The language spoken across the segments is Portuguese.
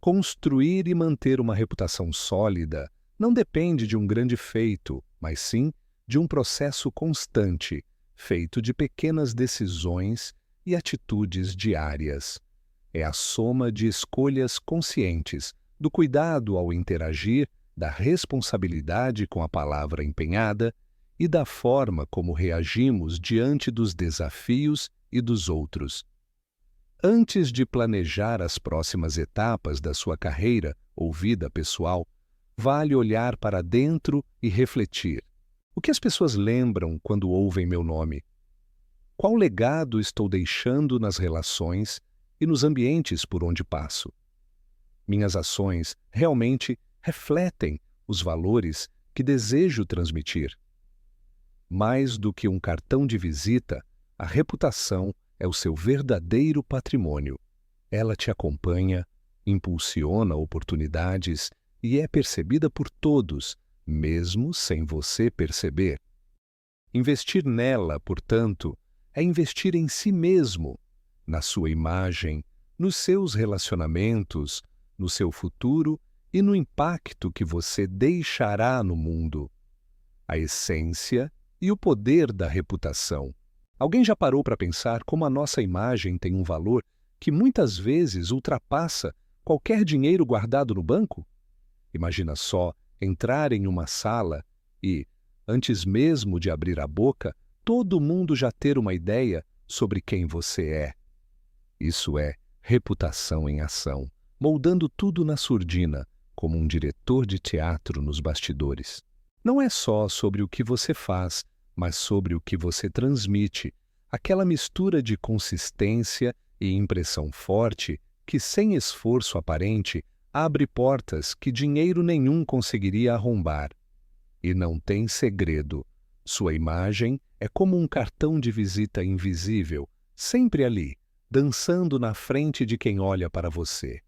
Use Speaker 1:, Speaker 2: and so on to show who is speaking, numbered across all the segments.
Speaker 1: Construir e manter uma reputação sólida não depende de um grande feito, mas sim de um processo constante, feito de pequenas decisões e atitudes diárias. É a soma de escolhas conscientes, do cuidado ao interagir, da responsabilidade com a palavra empenhada e da forma como reagimos diante dos desafios e dos outros. Antes de planejar as próximas etapas da sua carreira ou vida pessoal, vale olhar para dentro e refletir. O que as pessoas lembram quando ouvem meu nome? Qual legado estou deixando nas relações e nos ambientes por onde passo? Minhas ações realmente refletem os valores que desejo transmitir? Mais do que um cartão de visita, a reputação é o seu verdadeiro patrimônio. Ela te acompanha, impulsiona oportunidades e é percebida por todos, mesmo sem você perceber. Investir nela, portanto, é investir em si mesmo, na sua imagem, nos seus relacionamentos, no seu futuro e no impacto que você deixará no mundo. A essência e o poder da reputação. Alguém já parou para pensar como a nossa imagem tem um valor que muitas vezes ultrapassa qualquer dinheiro guardado no banco? Imagina só entrar em uma sala e, antes mesmo de abrir a boca, todo mundo já ter uma ideia sobre quem você é. Isso é reputação em ação, moldando tudo na surdina, como um diretor de teatro nos bastidores. Não é só sobre o que você faz, mas sobre o que você transmite, aquela mistura de consistência e impressão forte que, sem esforço aparente, abre portas que dinheiro nenhum conseguiria arrombar. E não tem segredo. Sua imagem é como um cartão de visita invisível, sempre ali, dançando na frente de quem olha para você.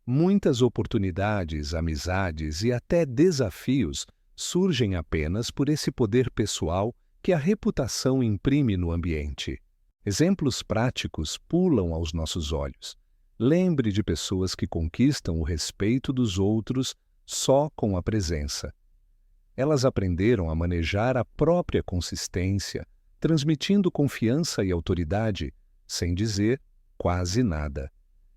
Speaker 1: Muitas oportunidades, amizades e até desafios surgem apenas por esse poder pessoal que a reputação imprime no ambiente. Exemplos práticos pulam aos nossos olhos. Lembre de pessoas que conquistam o respeito dos outros só com a presença. Elas aprenderam a manejar a própria consistência, transmitindo confiança e autoridade, sem dizer quase nada.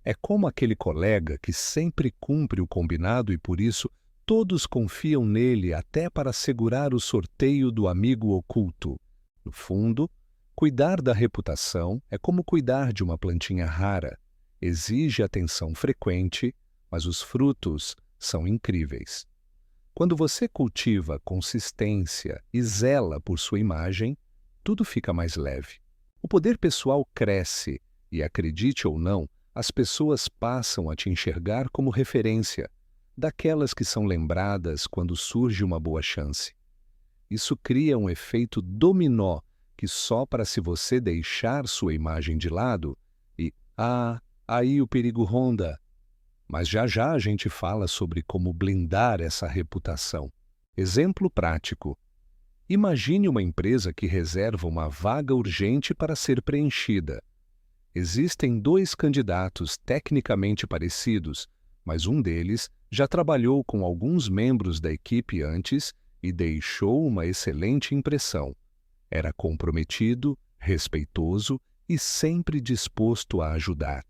Speaker 1: É como aquele colega que sempre cumpre o combinado e, por isso, todos confiam nele até para segurar o sorteio do amigo oculto. No fundo, cuidar da reputação é como cuidar de uma plantinha rara. Exige atenção frequente, mas os frutos são incríveis. Quando você cultiva consistência e zela por sua imagem, tudo fica mais leve. O poder pessoal cresce e, acredite ou não, as pessoas passam a te enxergar como referência, daquelas que são lembradas quando surge uma boa chance. Isso cria um efeito dominó que sopra se você deixar sua imagem de lado e, aí o perigo ronda. Mas já já a gente fala sobre como blindar essa reputação. Exemplo prático. Imagine uma empresa que reserva uma vaga urgente para ser preenchida. Existem 2 candidatos tecnicamente parecidos, mas um deles já trabalhou com alguns membros da equipe antes e deixou uma excelente impressão. Era comprometido, respeitoso e sempre disposto a ajudar.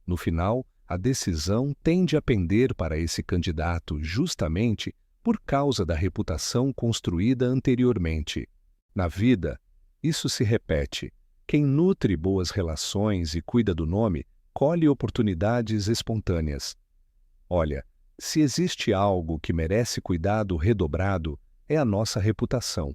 Speaker 1: No final, a decisão tende a pender para esse candidato justamente por causa da reputação construída anteriormente. Na vida, isso se repete. Quem nutre boas relações e cuida do nome, colhe oportunidades espontâneas. Olha, se existe algo que merece cuidado redobrado, é a nossa reputação.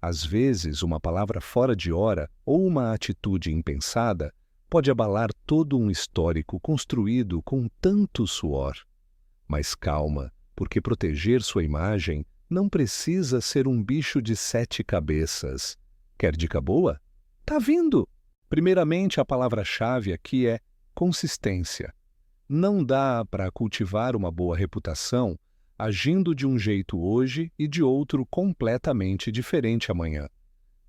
Speaker 1: Às vezes, uma palavra fora de hora ou uma atitude impensada pode abalar todo um histórico construído com tanto suor. Mas calma, porque proteger sua imagem não precisa ser um bicho de 7 cabeças. Quer dica boa? Tá vindo! Primeiramente, a palavra-chave aqui é consistência. Não dá para cultivar uma boa reputação agindo de um jeito hoje e de outro completamente diferente amanhã.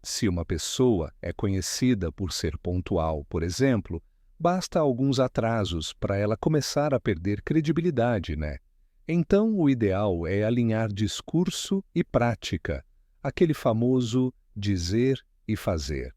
Speaker 1: Se uma pessoa é conhecida por ser pontual, por exemplo, Basta alguns atrasos para ela começar a perder credibilidade, né? Então, o ideal é alinhar discurso e prática, aquele famoso dizer e fazer.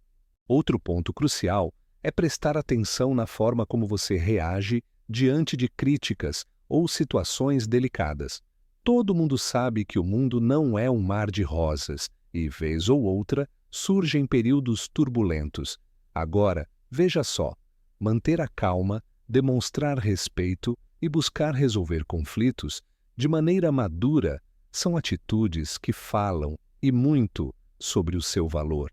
Speaker 1: Outro ponto crucial é prestar atenção na forma como você reage diante de críticas ou situações delicadas. Todo mundo sabe que o mundo não é um mar de rosas e, vez ou outra, surgem períodos turbulentos. Agora, veja só, manter a calma, demonstrar respeito e buscar resolver conflitos de maneira madura são atitudes que falam e muito sobre o seu valor.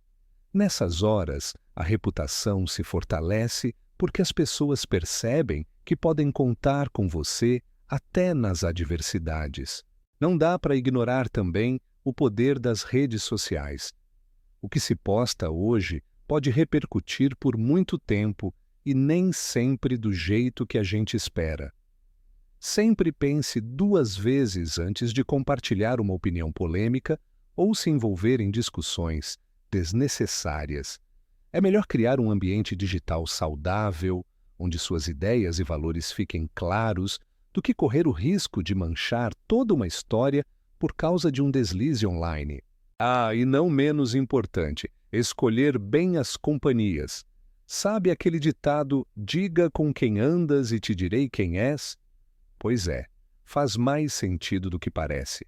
Speaker 1: Nessas horas, a reputação se fortalece porque as pessoas percebem que podem contar com você até nas adversidades. Não dá para ignorar também o poder das redes sociais. O que se posta hoje pode repercutir por muito tempo e nem sempre do jeito que a gente espera. Sempre pense 2 vezes antes de compartilhar uma opinião polêmica ou se envolver em discussões desnecessárias. É melhor criar um ambiente digital saudável, onde suas ideias e valores fiquem claros, do que correr o risco de manchar toda uma história por causa de um deslize online. E não menos importante, escolher bem as companhias. Sabe aquele ditado, diga com quem andas e te direi quem és? Pois é, faz mais sentido do que parece.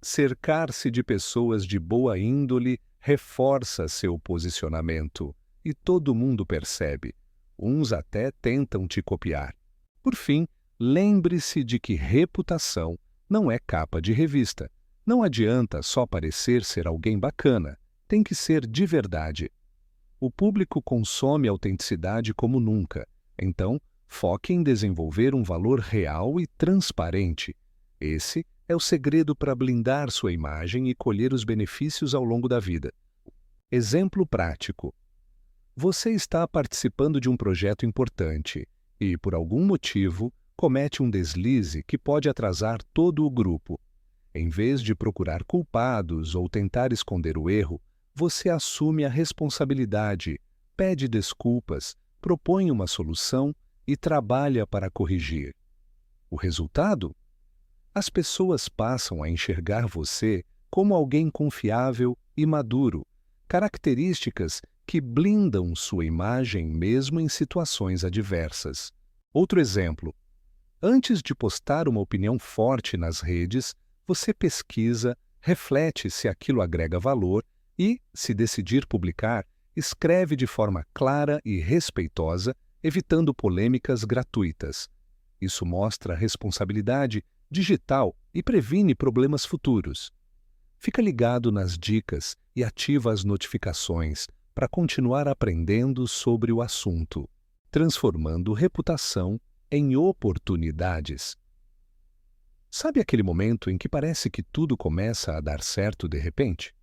Speaker 1: Cercar-se de pessoas de boa índole reforça seu posicionamento e todo mundo percebe. Uns até tentam te copiar. Por fim, lembre-se de que reputação não é capa de revista. Não adianta só parecer ser alguém bacana, tem que ser de verdade. O público consome autenticidade como nunca, então foque em desenvolver um valor real e transparente. Esse é o segredo para blindar sua imagem e colher os benefícios ao longo da vida. Exemplo prático. Você está participando de um projeto importante e, por algum motivo, comete um deslize que pode atrasar todo o grupo. Em vez de procurar culpados ou tentar esconder o erro, você assume a responsabilidade, pede desculpas, propõe uma solução e trabalha para corrigir. O resultado? As pessoas passam a enxergar você como alguém confiável e maduro, características que blindam sua imagem mesmo em situações adversas. Outro exemplo. Antes de postar uma opinião forte nas redes, você pesquisa, reflete se aquilo agrega valor e, se decidir publicar, escreve de forma clara e respeitosa, evitando polêmicas gratuitas. Isso mostra responsabilidade digital e previne problemas futuros. Fica ligado nas dicas e ativa as notificações para continuar aprendendo sobre o assunto, transformando reputação em oportunidades. Sabe aquele momento em que parece que tudo começa a dar certo de repente?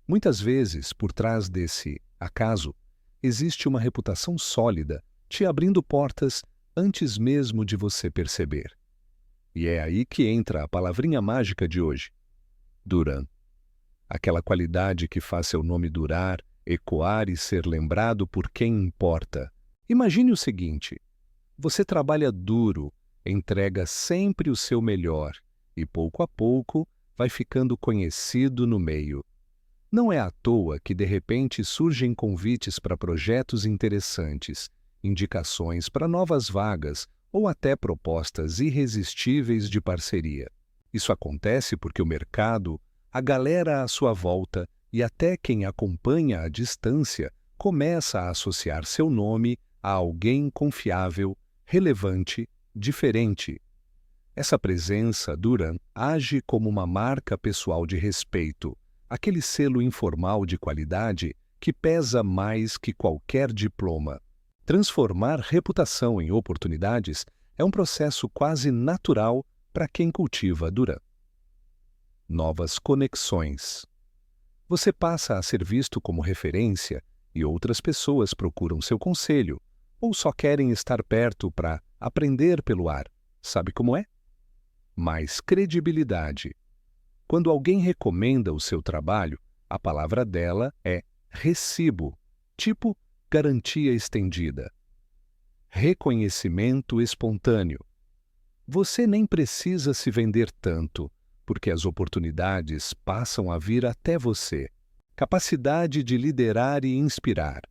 Speaker 1: Muitas vezes, por trás desse acaso, existe uma reputação sólida, te abrindo portas antes mesmo de você perceber. E é aí que entra a palavrinha mágica de hoje: Duran. Aquela qualidade que faz seu nome durar, ecoar e ser lembrado por quem importa. Imagine o seguinte: você trabalha duro, entrega sempre o seu melhor e, pouco a pouco, vai ficando conhecido no meio. Não é à toa que, de repente, surgem convites para projetos interessantes, indicações para novas vagas ou até propostas irresistíveis de parceria. Isso acontece porque o mercado, a galera à sua volta e até quem acompanha à distância começa a associar seu nome a alguém confiável, relevante, diferente. Essa presença, Duran, age como uma marca pessoal de respeito, aquele selo informal de qualidade que pesa mais que qualquer diploma. Transformar reputação em oportunidades é um processo quase natural para quem cultiva Duran. Novas conexões. Você passa a ser visto como referência e outras pessoas procuram seu conselho ou só querem estar perto para aprender pelo ar. Sabe como é? Mais credibilidade. Quando alguém recomenda o seu trabalho, a palavra dela é recibo, tipo garantia estendida. Reconhecimento espontâneo. Você nem precisa se vender tanto, porque as oportunidades passam a vir até você. Capacidade de liderar e inspirar.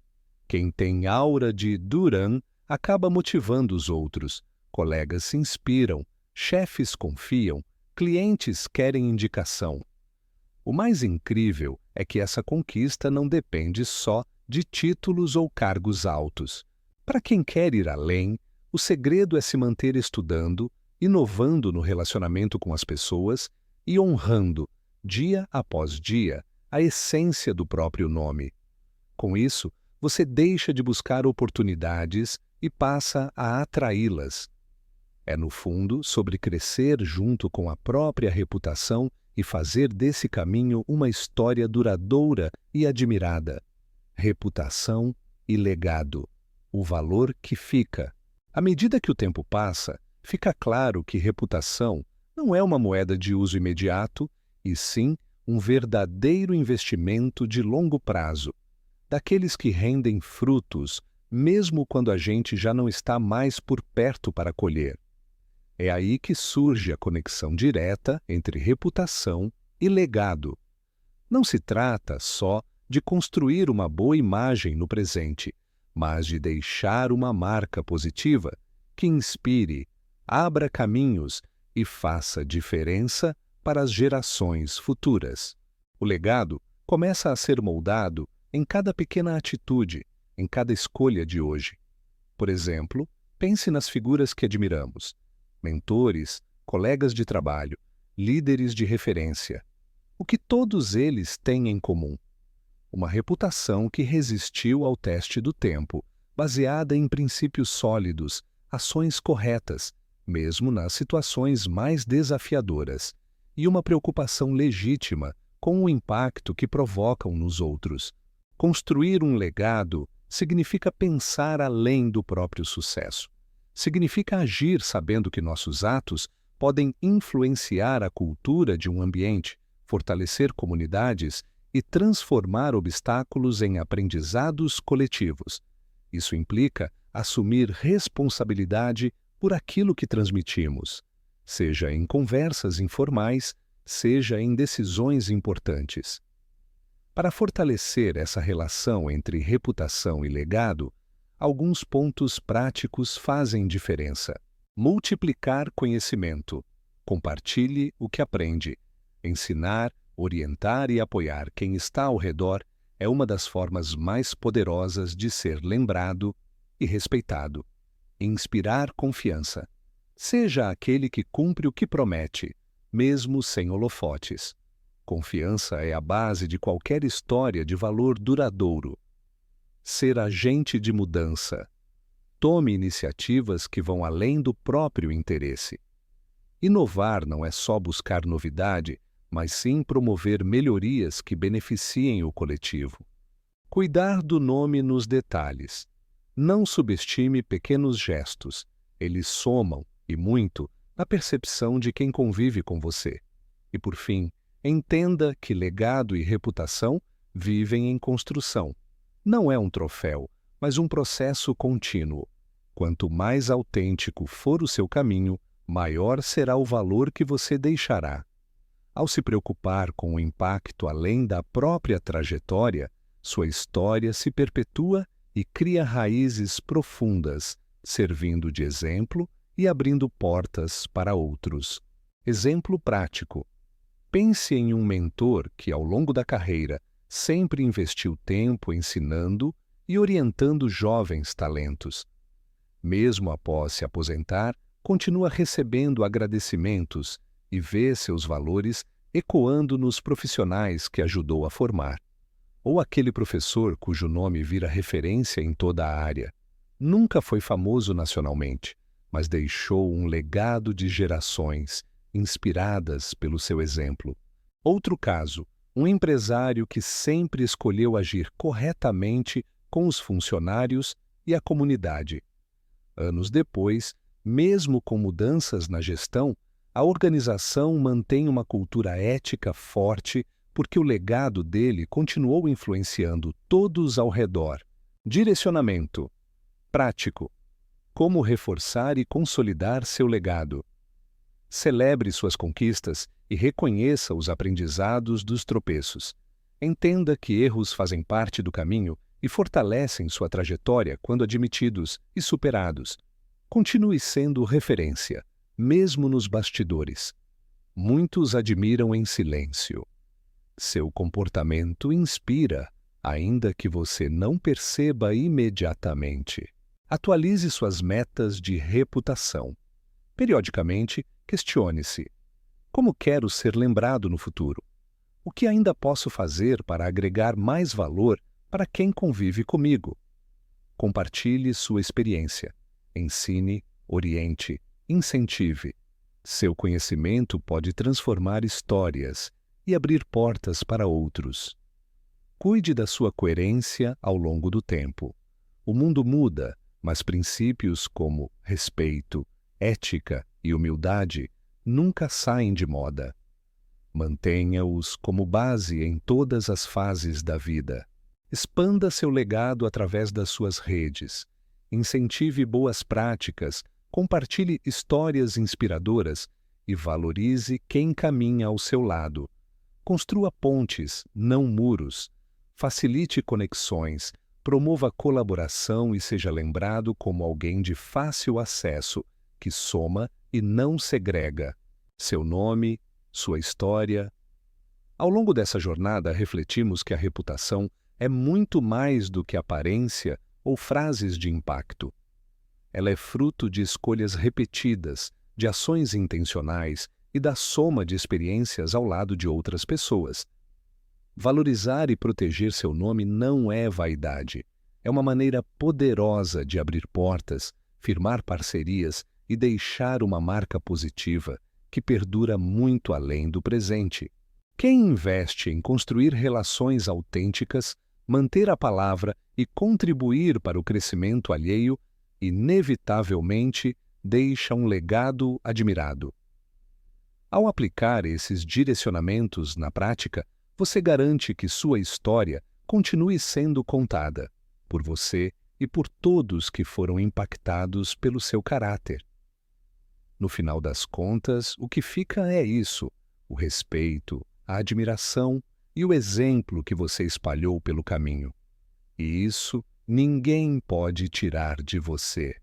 Speaker 1: Quem tem aura de Duran acaba motivando os outros. Colegas se inspiram, chefes confiam, clientes querem indicação. O mais incrível é que essa conquista não depende só de títulos ou cargos altos. Para quem quer ir além, o segredo é se manter estudando, inovando no relacionamento com as pessoas e honrando, dia após dia, a essência do próprio nome. Com isso, você deixa de buscar oportunidades e passa a atraí-las. É, no fundo, sobre crescer junto com a própria reputação e fazer desse caminho uma história duradoura e admirada. Reputação e legado. O valor que fica. À medida que o tempo passa, fica claro que reputação não é uma moeda de uso imediato, e sim um verdadeiro investimento de longo prazo, daqueles que rendem frutos, mesmo quando a gente já não está mais por perto para colher. É aí que surge a conexão direta entre reputação e legado. Não se trata só de construir uma boa imagem no presente, mas de deixar uma marca positiva que inspire, abra caminhos e faça diferença para as gerações futuras. O legado começa a ser moldado em cada pequena atitude, em cada escolha de hoje. Por exemplo, pense nas figuras que admiramos: mentores, colegas de trabalho, líderes de referência. O que todos eles têm em comum? Uma reputação que resistiu ao teste do tempo, baseada em princípios sólidos, ações corretas, mesmo nas situações mais desafiadoras, e uma preocupação legítima com o impacto que provocam nos outros. Construir um legado significa pensar além do próprio sucesso. Significa agir sabendo que nossos atos podem influenciar a cultura de um ambiente, fortalecer comunidades e transformar obstáculos em aprendizados coletivos. Isso implica assumir responsabilidade por aquilo que transmitimos, seja em conversas informais, seja em decisões importantes. Para fortalecer essa relação entre reputação e legado, alguns pontos práticos fazem diferença. Multiplicar conhecimento. Compartilhe o que aprende. Ensinar, orientar e apoiar quem está ao redor é uma das formas mais poderosas de ser lembrado e respeitado. Inspirar confiança. Seja aquele que cumpre o que promete, mesmo sem holofotes. Confiança é a base de qualquer história de valor duradouro. Ser agente de mudança. Tome iniciativas que vão além do próprio interesse. Inovar não é só buscar novidade, mas sim promover melhorias que beneficiem o coletivo. Cuidar do nome nos detalhes. Não subestime pequenos gestos. Eles somam, e muito, na percepção de quem convive com você. E, por fim, entenda que legado e reputação vivem em construção. Não é um troféu, mas um processo contínuo. Quanto mais autêntico for o seu caminho, maior será o valor que você deixará. Ao se preocupar com o impacto além da própria trajetória, sua história se perpetua e cria raízes profundas, servindo de exemplo e abrindo portas para outros. Exemplo prático. Pense em um mentor que, ao longo da carreira, sempre investiu tempo ensinando e orientando jovens talentos. Mesmo após se aposentar, continua recebendo agradecimentos e vê seus valores ecoando nos profissionais que ajudou a formar. Ou aquele professor cujo nome vira referência em toda a área. Nunca foi famoso nacionalmente, mas deixou um legado de gerações, inspiradas pelo seu exemplo. Outro caso, um empresário que sempre escolheu agir corretamente com os funcionários e a comunidade. Anos depois, mesmo com mudanças na gestão, a organização mantém uma cultura ética forte porque o legado dele continuou influenciando todos ao redor. Direcionamento prático. Como reforçar e consolidar seu legado. Celebre suas conquistas e reconheça os aprendizados dos tropeços. Entenda que erros fazem parte do caminho e fortalecem sua trajetória quando admitidos e superados. Continue sendo referência, mesmo nos bastidores. Muitos admiram em silêncio. Seu comportamento inspira, ainda que você não perceba imediatamente. Atualize suas metas de reputação. Periodicamente, questione-se: como quero ser lembrado no futuro? O que ainda posso fazer para agregar mais valor para quem convive comigo? Compartilhe sua experiência. Ensine, oriente, incentive. Seu conhecimento pode transformar histórias e abrir portas para outros. Cuide da sua coerência ao longo do tempo. O mundo muda, mas princípios como respeito, ética e humildade nunca saem de moda. Mantenha-os como base em todas as fases da vida. Expanda seu legado através das suas redes. Incentive boas práticas, compartilhe histórias inspiradoras e valorize quem caminha ao seu lado. Construa pontes, não muros. Facilite conexões, promova colaboração e seja lembrado como alguém de fácil acesso, que soma e não segrega. Seu nome, sua história. Ao longo dessa jornada, refletimos que a reputação é muito mais do que aparência ou frases de impacto. Ela é fruto de escolhas repetidas, de ações intencionais e da soma de experiências ao lado de outras pessoas. Valorizar e proteger seu nome não é vaidade. É uma maneira poderosa de abrir portas, firmar parcerias e deixar uma marca positiva que perdura muito além do presente. Quem investe em construir relações autênticas, manter a palavra e contribuir para o crescimento alheio, inevitavelmente deixa um legado admirado. Ao aplicar esses direcionamentos na prática, você garante que sua história continue sendo contada por você e por todos que foram impactados pelo seu caráter. No final das contas, o que fica é isso: o respeito, a admiração e o exemplo que você espalhou pelo caminho. E isso ninguém pode tirar de você.